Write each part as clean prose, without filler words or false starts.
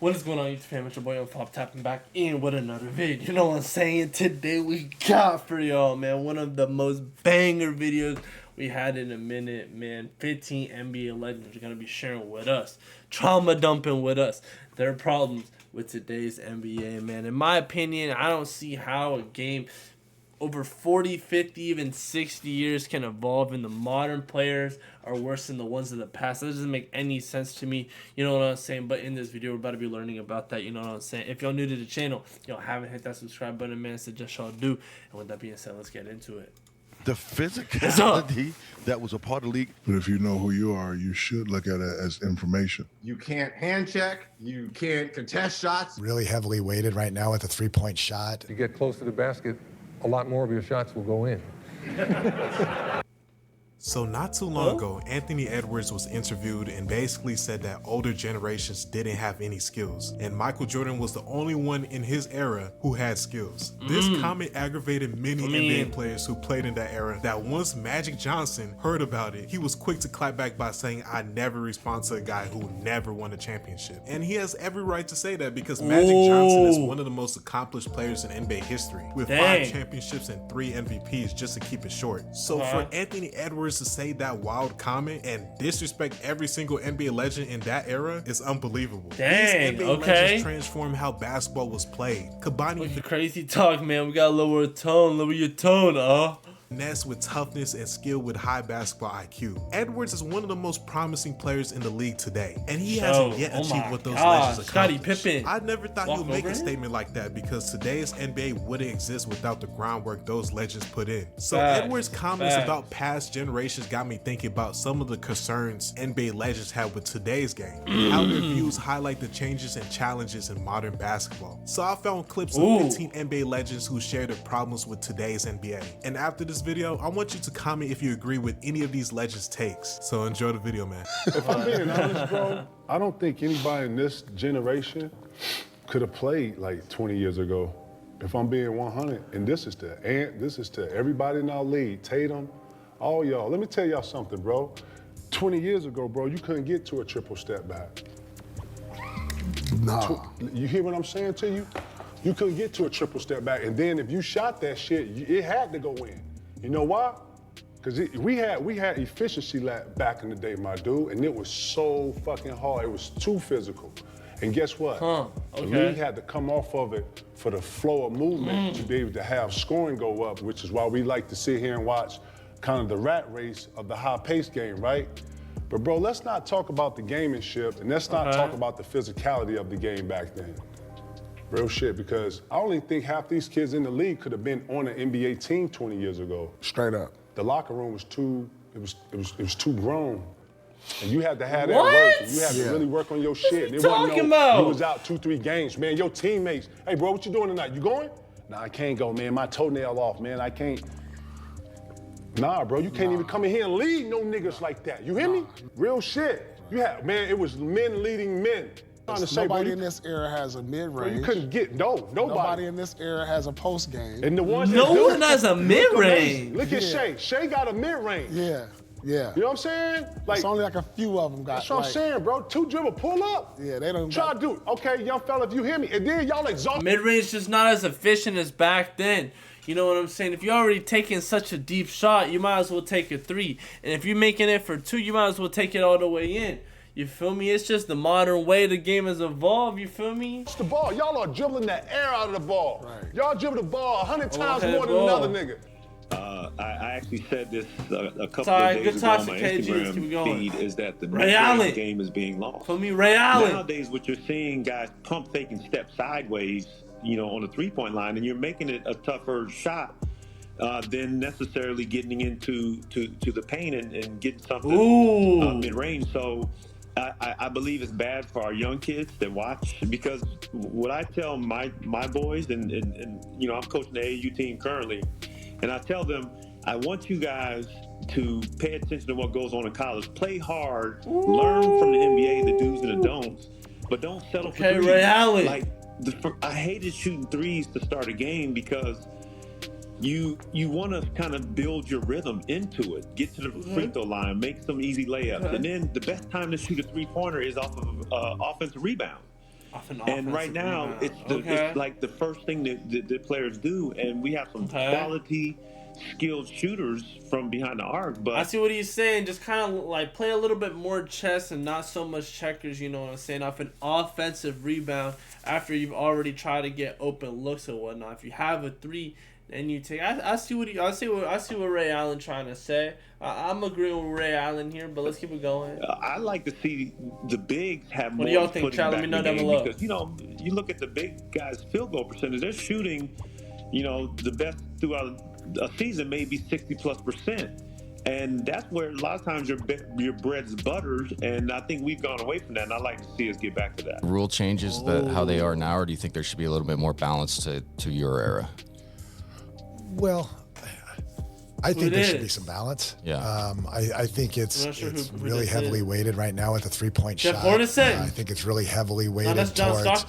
What is going on, YouTube fam? It's your boy Pop tapping back in with another vid. You know what I'm saying? Today we got for y'all, man, one of the most banger videos we had in a minute, man. 15 NBA legends are gonna be sharing with us, trauma dumping with us, their problems with today's NBA, man. In my opinion, I don't see how a game over 40, 50, even 60 years can evolve, and the modern players are worse than the ones of the past. That doesn't make any sense to me, you know what I'm saying? But in this video, we're about to be learning about that, you know what I'm saying? If y'all new to the channel, y'all haven't hit that subscribe button, man, suggest y'all do. And with that being said, let's get into it. The physicality that was a part of the league. But if you know who you are, you should look at it as information. You can't hand check. You can't contest shots. Really heavily weighted right now with a three-point shot. You get close to the basket, a lot more of your shots will go in. So not too long ago, Anthony Edwards was interviewed and basically said that older generations didn't have any skills, and Michael Jordan was the only one in his era who had skills. This comment aggravated many NBA players who played in that era, that once Magic Johnson heard about it, he was quick to clap back by saying, "I never respond to a guy who never won a championship." And he has every right to say that, because Magic Johnson is one of the most accomplished players in NBA history, with 5 championships and 3 MVPs, just to keep it short. So for Anthony Edwards to say that wild comment and disrespect every single NBA legend in that era is unbelievable. Dang, These NBA legends transformed how basketball was played, combining with the crazy talk, man. We gotta lower the tone, lower your tone, finesse with toughness and skill with high basketball IQ. Edwards is one of the most promising players in the league today, and he hasn't yet achieved what those legends accomplished. I never thought he would make a statement like that, because today's NBA wouldn't exist without the groundwork those legends put in. So Edwards' comments about past generations got me thinking about some of the concerns NBA legends have with today's game, and how their views highlight the changes and challenges in modern basketball. So I found clips of 15 NBA legends who share their problems with today's NBA. And after this video, I want you to comment if you agree with any of these legends' takes. So enjoy the video, man. If I'm being honest, bro, I don't think anybody in this generation could have played like 20 years ago. If I'm being 100, and this is to everybody in our league, Tatum, all y'all. Let me tell y'all something, bro. 20 years ago, bro, you couldn't get to a triple step back. No. You hear what I'm saying to you? You couldn't get to a triple step back, and then if you shot that shit, it had to go in. You know why? Because we had efficiency back in the day, my dude, and it was so fucking hard. It was too physical. And guess what? The league had to come off of it for the flow of movement to be able to have scoring go up, which is why we like to sit here and watch kind of the rat race of the high-paced game, right? But bro, let's not talk about the gamesmanship, and let's not talk about the physicality of the game back then. Real shit, because I only think half these kids in the league could have been on an NBA team 20 years ago. Straight up. The locker room was too, it was too grown. And you had to have that work. And you had to really work on your shit. What are you talking about? You was out 2-3 games, man. Your teammates, hey bro, what you doing tonight? You going? Nah, I can't go, man. My toenail off, man. I can't. Nah, bro, you can't even come in here and lead no niggas like that. You hear me? Real shit. You had, man, it was men leading men. Nobody in this era has a mid-range. You couldn't get, nobody. Nobody in this era has a post game. And the ones no one has a mid-range. Look at Shea. Shea got a mid-range. Yeah. You know what I'm saying? Like, it's only like a few of them got. That's what I'm saying, bro. 2 dribble, pull up. Yeah, they don't try to do it. Okay, young fella, if you hear me. And then y'all exhaust. Mid-range is not as efficient as back then. You know what I'm saying? If you're already taking such a deep shot, you might as well take a 3. And if you're making it for 2, you might as well take it all the way in. You feel me? It's just the modern way the game has evolved. You feel me? It's the ball. Y'all are dribbling the air out of the ball. Right. Y'all dribble the ball 100 times more than another nigga. I actually said this a couple of days ago on my Instagram feed, is that the mid-range game is being lost. For me, Ray Allen. Nowadays, what you're seeing, guys pump fake and step sideways, you know, on the 3-point line, and you're making it a tougher shot than necessarily getting into the paint and getting something mid-range. So I believe it's bad for our young kids that watch, because what I tell my boys, and you know, I'm coaching the AAU team currently, and I tell them, I want you guys to pay attention to what goes on in college. Play hard, learn from the NBA, the do's and the don'ts, but don't settle for threes. Ray Allen. Like, I hated shooting threes to start a game, because you want to kind of build your rhythm into it. Get to the free throw line, make some easy layups, and then the best time to shoot a 3-pointer is off of offensive rebound. Off an And right offensive now, rebound. it's like the first thing that players do, and we have some quality, skilled shooters from behind the arc. But I see what he's saying. Just kind of like play a little bit more chess and not so much checkers. You know what I'm saying? Off an offensive rebound after you've already tried to get open looks and whatnot. If you have a three and you take, I see what Ray Allen trying to say. I'm agreeing with Ray Allen here, but let's keep it going. I like to see the bigs have more. What do y'all think, Chad? Let me know down below. Because you look at the big guys' field goal percentage. They're shooting, the best throughout a season, maybe 60+%, and that's where a lot of times your bread's buttered. And I think we've gone away from that, and I'd like to see us get back to that. Rule changes how they are now, or do you think there should be a little bit more balance to your era? Well, I think there should be some balance. Yeah. I think it's really heavily weighted right now with the 3-point shot. I think it's really heavily weighted towards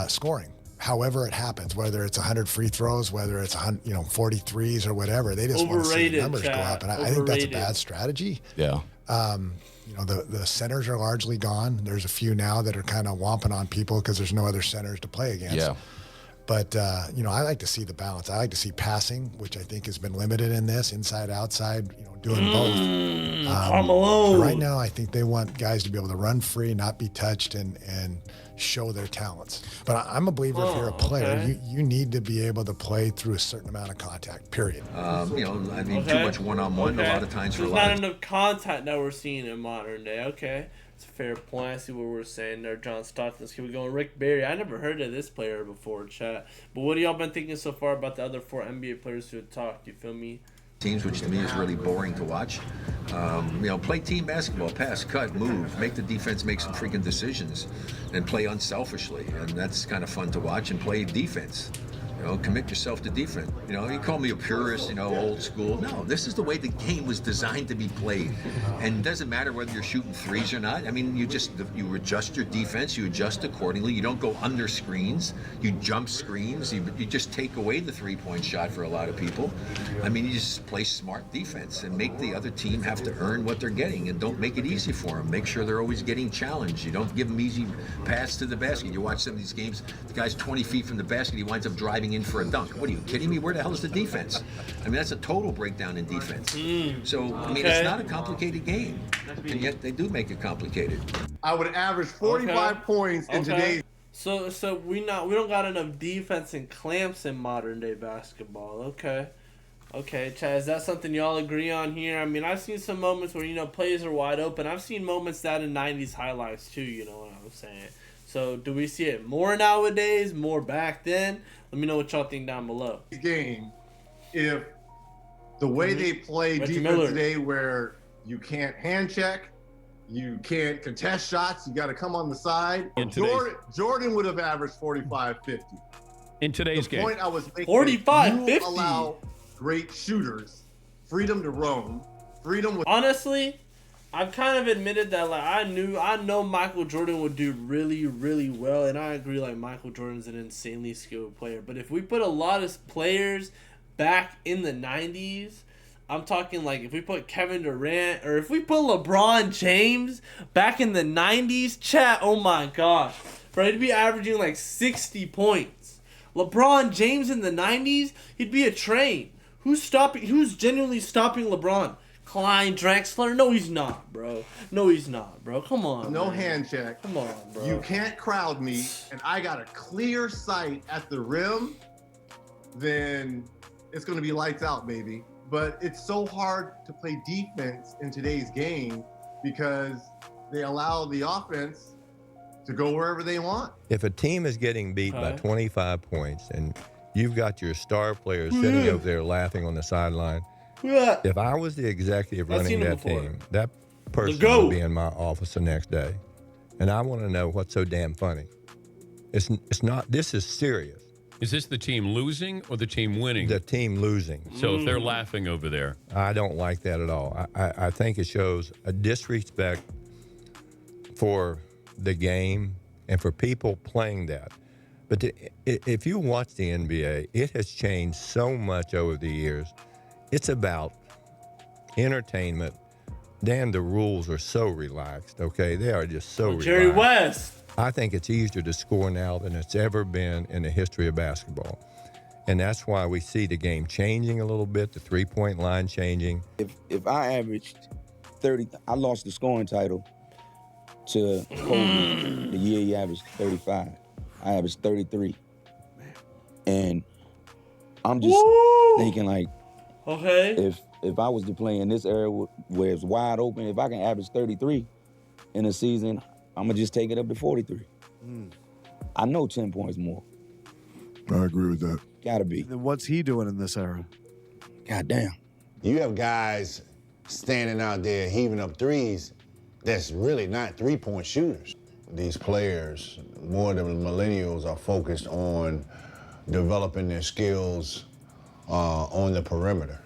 scoring. However it happens, whether it's 100 free throws, whether it's 43s or whatever, they just want to see the numbers go up, and I think that's a bad strategy. Yeah. The centers are largely gone. There's a few now that are kind of womping on people because there's no other centers to play against. Yeah. But, I like to see the balance. I like to see passing, which I think has been limited in this, inside, outside, doing both. Right now, I think they want guys to be able to run free, not be touched, and show their talents. But I'm a believer if you're a player, you need to be able to play through a certain amount of contact, period. Too much one-on-one a lot of times. There's not enough contact that we're seeing in modern day. Okay. It's a fair point. I see what we're saying there, John Stockton. Let's keep it going. Rick Barry. I never heard of this player before, chat. But what have y'all been thinking so far about the other 4 NBA players who have talked? You feel me? Teams, which to me is really boring to watch. Play team basketball, pass, cut, move, make the defense make some freaking decisions, and play unselfishly. And that's kind of fun to watch. And play defense. Commit yourself to defense. You call me a purist, old school. No, this is the way the game was designed to be played. And it doesn't matter whether you're shooting threes or not. I mean, you adjust your defense, you adjust accordingly. You don't go under screens, you jump screens, you just take away the 3-point shot for a lot of people. I mean, you just play smart defense and make the other team have to earn what they're getting, and don't make it easy for them. Make sure they're always getting challenged. You don't give them easy pass to the basket. You watch some of these games, the guy's 20 feet from the basket, he winds up driving in for a dunk. What are you kidding me? Where the hell is the defense? I mean, that's a total breakdown in defense. So, I mean, it's not a complicated game, and yet they do make it complicated. I would average 45 points in today's. So we don't got enough defense and clamps in modern day basketball. Okay, Chad, is that something y'all agree on here? I mean, I've seen some moments where plays are wide open. I've seen moments that in 90s highlights too. You know what I'm saying? So do we see it more nowadays, more back then? Let me know what y'all think down below. Game, if the way they play defense today, where you can't hand check, you can't contest shots, you got to come on the side. Jordan would have averaged 45-50. In today's game. The point I was making, 45-50. You allow great shooters freedom to roam, freedom with. Honestly, I've kind of admitted that I know Michael Jordan would do really, really well, and I agree Michael Jordan's an insanely skilled player. But if we put a lot of players back in the 90s, I'm talking if we put Kevin Durant or if we put LeBron James back in the 90s, chat, oh my gosh, bro, he'd be averaging 60 points. LeBron James in the 90s, he'd be a train. Who's genuinely stopping LeBron? Klein Drexler? No, he's not, bro. Come on. No man. hand check. Come on, bro. You can't crowd me, and I got a clear sight at the rim, then it's going to be lights out, baby. But it's so hard to play defense in today's game because they allow the offense to go wherever they want. If a team is getting beat by 25 points and you've got your star players sitting over there laughing on the sideline, if I was the executive running that team, that person would be in my office the next day. And I want to know what's so damn funny. It's not, this is serious. Is this the team losing or the team winning? The team losing. So if they're laughing over there. I don't like that at all. I think it shows a disrespect for the game and for people playing that. But if you watch the NBA, it has changed so much over the years. It's about entertainment. Dan, the rules are so relaxed, okay? They are just so relaxed. Jerry West. I think it's easier to score now than it's ever been in the history of basketball. And that's why we see the game changing a little bit, the three-point line changing. If I averaged 30, I lost the scoring title to Kobe the year he averaged 35. I averaged 33. And I'm just thinking like, okay, if I was to play in this era where it's wide open, if I can average 33 in a season, I'm gonna just take it up to 43. I know 10 points more. I agree with that. Gotta be. Then what's he doing in this era? God damn. You have guys standing out there heaving up threes that's really not three-point shooters. These players, more than millennials, are focused on developing their skills on the perimeter.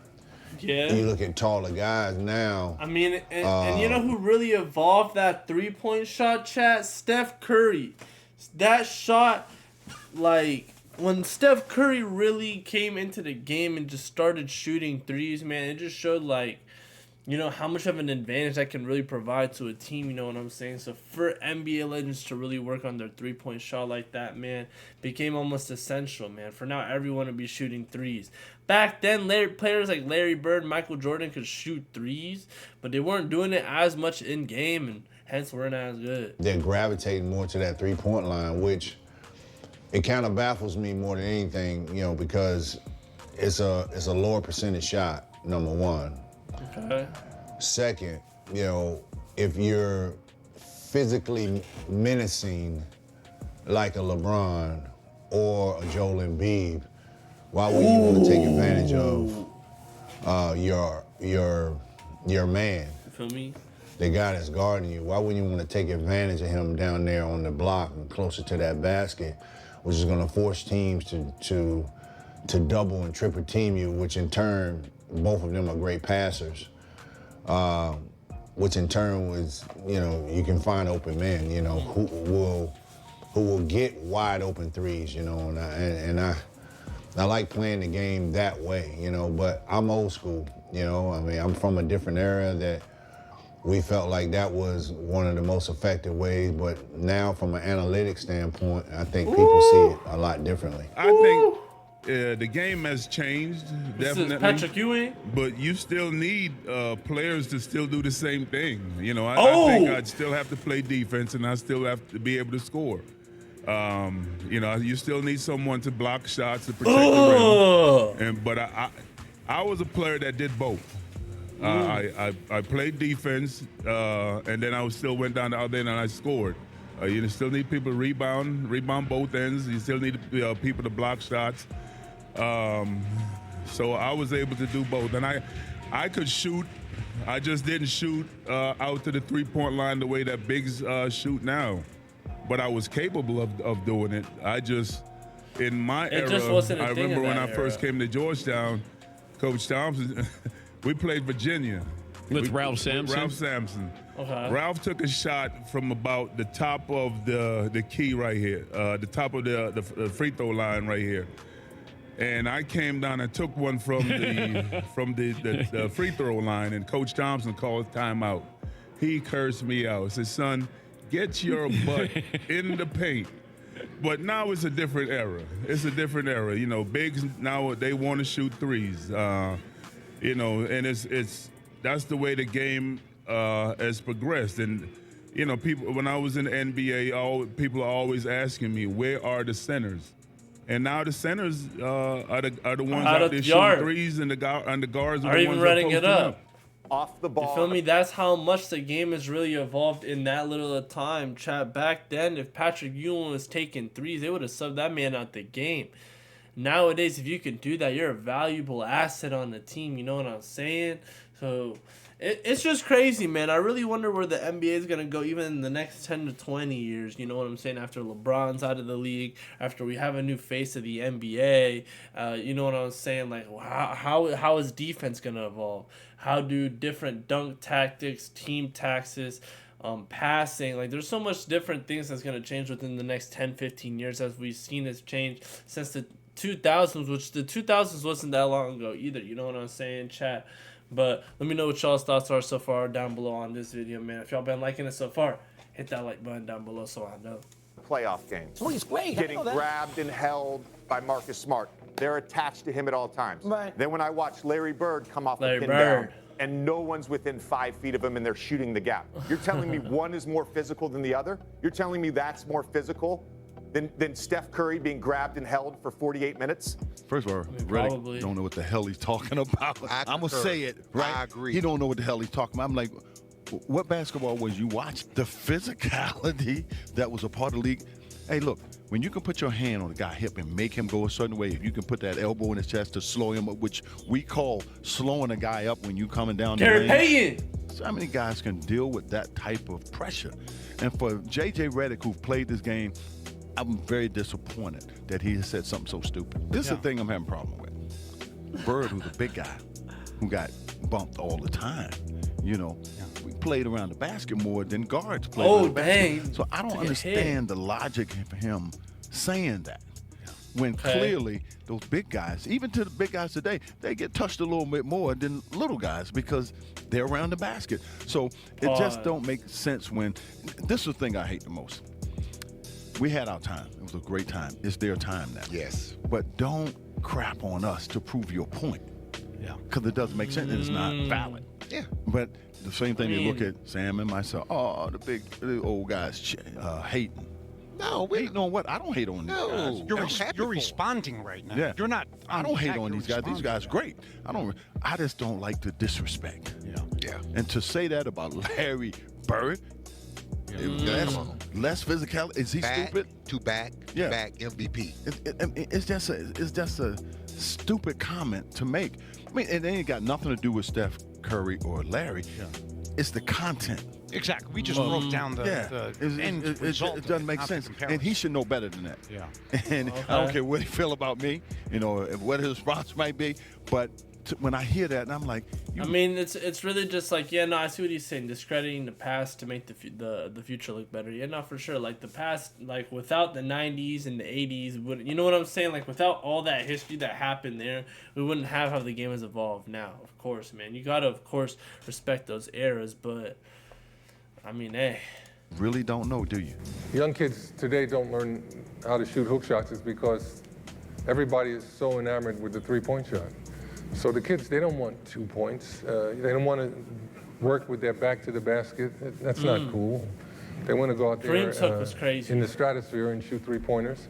Yeah. You look at taller guys now. I mean, and you know who really evolved that three-point shot, chat? Steph Curry. That shot, like, when Steph Curry really came into the game and just started shooting threes, man, it just showed, like, you know, how much of an advantage that can really provide to a team, you know what I'm saying? So for NBA legends to really work on their three-point shot like that, man, became almost essential, man. For now, everyone would be shooting threes. Back then, players like Larry Bird, Michael Jordan could shoot threes, but they weren't doing it as much in-game, and hence weren't as good. They're gravitating more to that three-point line, which it kind of baffles me more than anything, you know, because it's a lower percentage shot, number one. Okay. Second, you know, if you're physically menacing like a LeBron or a Joel Embiid, why would you want to take advantage of your man? You feel me? The guy that's guarding you. Why wouldn't you want to take advantage of him down there on the block and closer to that basket, which is going to force teams to double and triple team you, which in turn, both of them are great passers, which in turn was, you know, you can find open men, you know, who will get wide open threes, you know, and I like playing the game that way, you know, but I'm old school, you know. I mean, I'm from a different era that we felt like that was one of the most effective ways, but now from an analytics standpoint, I think people see it a lot differently. I think the game has changed, definitely. This is Patrick Ewing. But you still need players to still do the same thing. You know, I think I'd still have to play defense, and I still have to be able to score. You know, you still need someone to block shots, to protect the rim. But I was a player that did both. I played defense, and then I still went down the other end and I scored. You still need people to rebound both ends. You still need people to block shots. So I was able to do both, and I could shoot. I just didn't shoot out to the three-point line the way that bigs shoot now. But I was capable of doing it. I just, in my era, I remember when I first came to Georgetown, Coach Thompson, we played Virginia. With Ralph Sampson? Ralph Sampson. Okay. Ralph took a shot from about the top of the key right here, the top of the free throw line right here. And I came down and took one from the free throw line, and Coach Thompson called timeout. He cursed me out. He said, son, get your butt in the paint. But now it's a different era. It's a different era. You know, bigs now, they want to shoot threes. You know, and that's the way the game has progressed. And, you know, people, when I was in the NBA, people are always asking me, where are the centers? And now the centers are the ones out there shooting threes, and the guards are the ones running it up. Off the ball. You feel me? That's how much the game has really evolved in that little of time. Chat, back then, if Patrick Ewing was taking threes, they would have subbed that man out the game. Nowadays, if you can do that, you're a valuable asset on the team. You know what I'm saying? So it's just crazy, man. I really wonder where the NBA is going to go even in the next 10 to 20 years. You know what I'm saying? After LeBron's out of the league, after we have a new face of the NBA, you know what I'm saying? Like, how is defense going to evolve? How do different dunk tactics, team tactics, passing, like there's so much different things that's going to change within the next 10, 15 years, as we've seen this change since the 2000s, which the 2000s wasn't that long ago either. You know what I'm saying, chat? But let me know what y'all's thoughts are so far down below on this video, man. If y'all been liking it so far, hit that like button down below so I know. playoff games. Well, he's great. Getting I know that. grabbed and held by Marcus Smart. They're attached to him at all times. Right. Then when I watch Larry Bird come off Larry the pin Bird. down, and no one's within 5 feet of him and they're shooting the gap. You're telling me one is more physical than the other? You're telling me that's more physical than Steph Curry being grabbed and held for 48 minutes? First of all, Redick don't know what the hell he's talking about. I'm going to say it, right? I agree. He don't know what the hell he's talking about. I'm like, what basketball was you watching? The physicality that was a part of the league. Hey, look, when you can put your hand on a guy's hip and make him go a certain way, if you can put that elbow in his chest to slow him up, which we call slowing a guy up when you coming down the lane. Gary Payton. So how many guys can deal with that type of pressure? And for J.J. Redick, who played this game, I'm very disappointed that he has said something so stupid. This is the thing I'm having a problem with. Bird, who's a big guy, who got bumped all the time, you know, we played around the basket more than guards played around the basket. So I don't understand the logic for him saying that. When clearly those big guys, even to the big guys today, they get touched a little bit more than little guys because they're around the basket. So it just don't make sense when, this is the thing I hate the most. We had our time. It was a great time. It's their time now. Yes. But don't crap on us to prove your point. Yeah. Because it doesn't make sense and it's not valid. Yeah. But the same thing, they look at Sam and myself. Oh, the old guys hating. No, hating on what? I don't hate on these guys. You're responding right now. Yeah. You're not. I don't hate on these guys. These guys are great. I just don't like the disrespect. Yeah. And to say that about Larry Bird, less physicality. Is he stupid? Back MVP. It's just a stupid comment to make. I mean, it ain't got nothing to do with Steph Curry or Larry. It's the content. Exactly. We just broke down the end result. It doesn't make sense. And he should know better than that. Yeah. And I don't care what he feel about me, you know, what his response might be, but when I hear that, and I'm like, I mean, it's really just like, yeah, no, I see what he's saying, discrediting the past to make the future look better. Yeah, no, for sure. Like the past, like without the 90s and the 80s, you know what I'm saying? Like without all that history that happened there, we wouldn't have how the game has evolved now. Of course, man, you gotta of course respect those eras, but I mean, hey. Really don't know, do you? Young kids today don't learn how to shoot hook shots is because everybody is so enamored with the three-point shot. So the kids, they don't want 2 points. They don't want to work with their back to the basket. That's not cool. They want to go out there in the stratosphere and shoot three-pointers.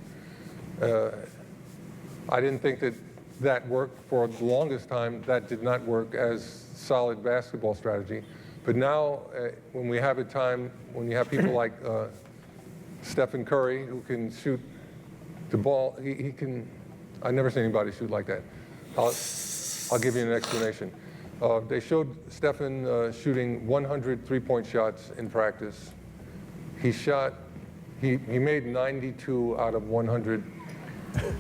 I didn't think that worked for the longest time. That did not work as solid basketball strategy. But now, when we have a time, when you have people like Stephen Curry who can shoot the ball, he can. I've never seen anybody shoot like that. I'll give you an explanation. They showed Stephen shooting 100 three-point shots in practice. He made 92 out of 100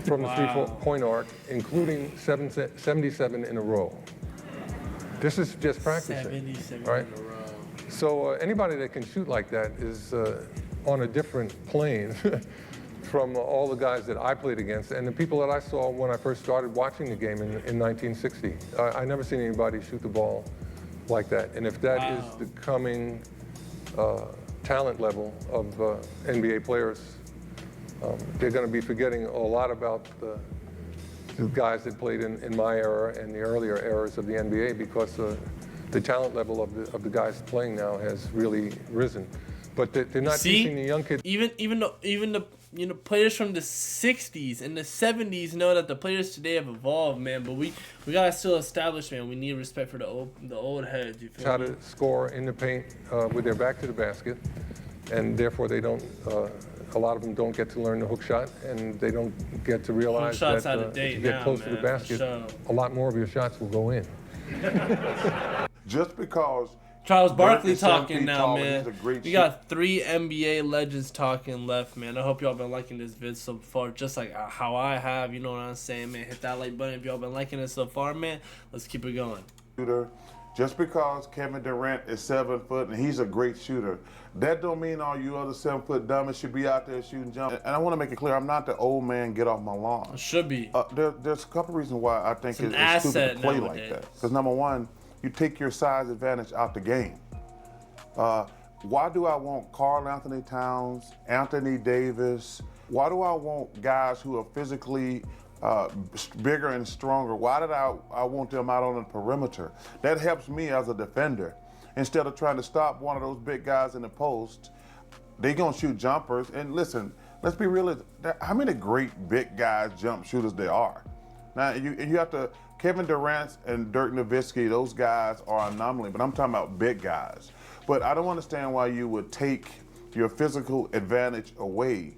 from the three-point arc, including 77 in a row. This is just practicing. 77 right? in a row. So anybody that can shoot like that is on a different plane from all the guys that I played against and the people that I saw when I first started watching the game in 1960. I never seen anybody shoot the ball like that. And if that is the coming talent level of NBA players, they're going to be forgetting a lot about the guys that played in my era and the earlier eras of the NBA because the talent level of the guys playing now has really risen. But they're not teaching the young kids. Even the players from the 60s and the 70s know that the players today have evolved, man. But we gotta still establish, man. We need respect for the old heads. You feel how me? to score in the paint with their back to the basket, and therefore they don't. A lot of them don't get to learn the hook shot, and they don't get to realize that if you get close to the basket, a lot more of your shots will go in. Just because Charles Barkley talking now, tall, man. We got 3 NBA legends talking left, man. I hope y'all been liking this vid so far, just like how I have. You know what I'm saying, man? Hit that like button if y'all been liking it so far, man. Let's keep it going. Just because Kevin Durant is 7 foot and he's a great shooter, that don't mean all you other 7 foot dummies should be out there shooting jump. And I want to make it clear, I'm not the old man get off my lawn. It should be. There's a couple reasons why I think it's stupid to play like that. Because number one, you take your size advantage out the game. Why do I want Karl Anthony Towns, Anthony Davis? Why do I want guys who are physically bigger and stronger? Why did I want them out on the perimeter? That helps me as a defender. Instead of trying to stop one of those big guys in the post, they gonna shoot jumpers. And listen, let's be real. How many great big guys, jump shooters there are? Now you have to. Kevin Durant and Dirk Nowitzki, those guys are an anomaly. But I'm talking about big guys. But I don't understand why you would take your physical advantage away.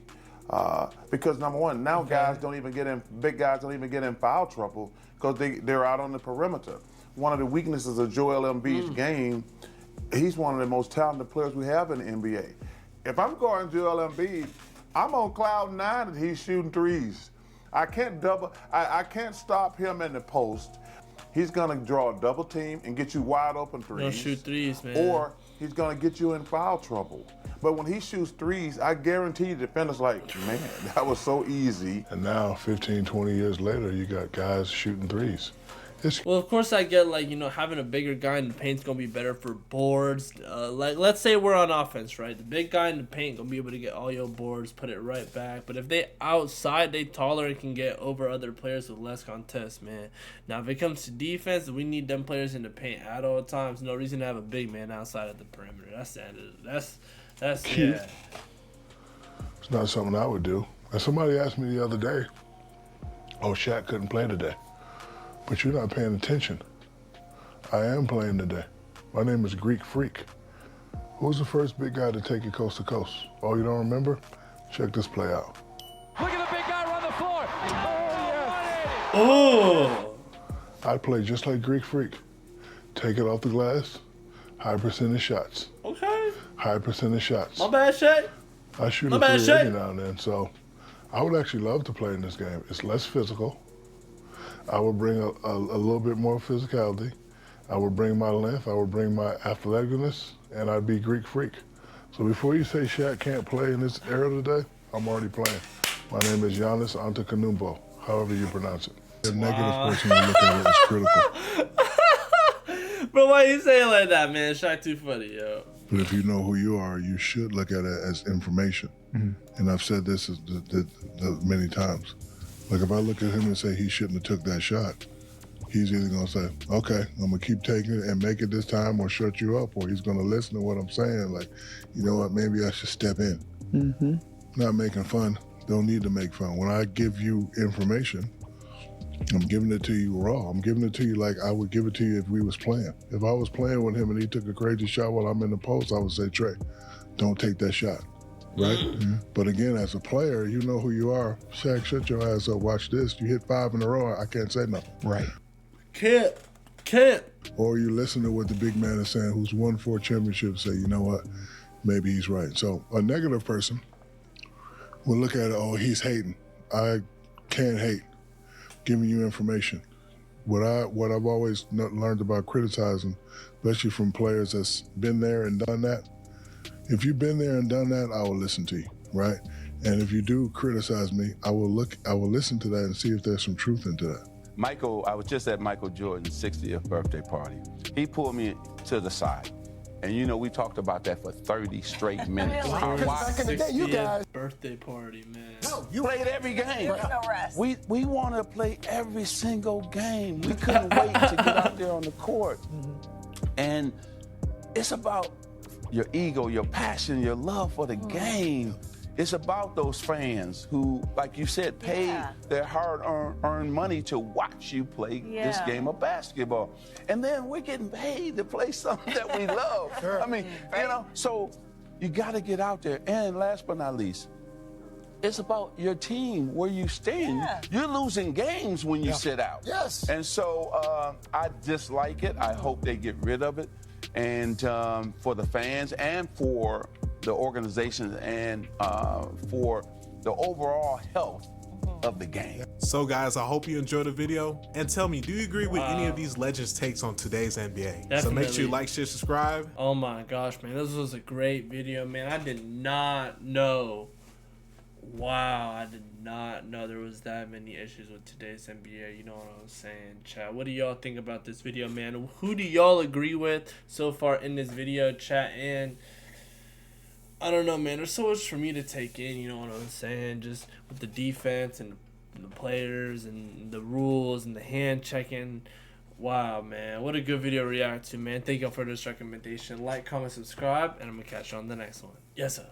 Because number one, now guys don't even get in, big guys don't even get in foul trouble because they're out on the perimeter. One of the weaknesses of Joel Embiid's game, he's one of the most talented players we have in the NBA. If I'm guarding Joel Embiid, I'm on cloud 9 and he's shooting threes. I can't stop him in the post. He's gonna draw a double team and get you wide open threes. Don't shoot threes, man. Or he's gonna get you in foul trouble. But when he shoots threes, I guarantee you the defender's like, man, that was so easy. And now, 15, 20 years later, you got guys shooting threes. Well, of course, I get, like, you know, having a bigger guy in the paint's going to be better for boards. Like, let's say we're on offense, right? The big guy in the paint going to be able to get all your boards, put it right back. But if they outside, they taller and can get over other players with less contest, man. Now, if it comes to defense, we need them players in the paint at all times. No reason to have a big man outside of the perimeter. That's yeah. It's not something I would do. And somebody asked me the other day, oh, Shaq couldn't play today. But you're not paying attention. I am playing today. My name is Greek Freak. Who was the first big guy to take it coast to coast? Oh, you don't remember? Check this play out. Look at the big guy run the floor. Oh! I play just like Greek Freak. Take it off the glass, high percentage shots. Okay. High percentage shots. My bad, Shay. I shoot My a bad, three Shay. every now and then, so I would actually love to play in this game. It's less physical. I would bring a little bit more physicality. I would bring my length. I would bring my athleticness, and I'd be Greek Freak. So before you say Shaq can't play in this era today, I'm already playing. My name is Giannis Antetokounmpo, however you pronounce it. The negative person you look at it is critical. Bro, why you say it like that, man? Shaq too funny, yo. But if you know who you are, you should look at it as information. And I've said this many times. Like if I look at him and say he shouldn't have took that shot, he's either gonna say, okay, I'm gonna keep taking it and make it this time or shut you up, or he's gonna listen to what I'm saying. Like, you know what, maybe I should step in. Not making fun, don't need to make fun. When I give you information, I'm giving it to you raw. I'm giving it to you like I would give it to you if we was playing. If I was playing with him and he took a crazy shot while I'm in the post, I would say, Trey, don't take that shot. Right? But again, as a player, you know who you are. Shaq, shut your ass up. Watch this. You hit 5 in a row. I can't say nothing. Right. Can't. Or you listen to what the big man is saying, who's won 4 championships, say, you know what? Maybe he's right. So a negative person will look at it, oh, he's hating. I can't hate. Giving you information. What I've always learned about criticizing, especially from players that's been there and done that, if you've been there and done that, I will listen to you, right? And if you do criticize me, I will listen to that and see if there's some truth into that. I was just at Michael Jordan's 60th birthday party. He pulled me to the side. And you know, we talked about that for 30 straight minutes. Back in the day, you guys. Birthday party, man. No, you played every game. There's no rest. We want to play every single game. We couldn't wait to get out there on the court. And it's about your ego, your passion, your love for the game. It's about those fans who, like you said, pay their hard-earned money to watch you play this game of basketball. And then we're getting paid to play something that we love. I mean, you know, so you got to get out there. And last but not least, it's about your team, where you stand. You're losing games when you sit out. Yes. And so I dislike it. I hope they get rid of it. And for the fans and for the organization and for the overall health of the game. So guys, I hope you enjoyed the video, and tell me, do you agree with any of these legends' takes on today's NBA? Definitely. So make sure you like, share, subscribe. Oh my gosh, man, this was a great video, man. I did not know. Wow, I did not know there was that many issues with today's NBA. You know what I'm saying, chat? What do y'all think about this video, man? Who do y'all agree with so far in this video, chat? And I don't know, man. There's so much for me to take in, you know what I'm saying? Just with the defense and the players and the rules and the hand checking. Wow, man. What a good video to react to, man. Thank y'all for this recommendation. Like, comment, subscribe, and I'm going to catch you on the next one. Yes, sir.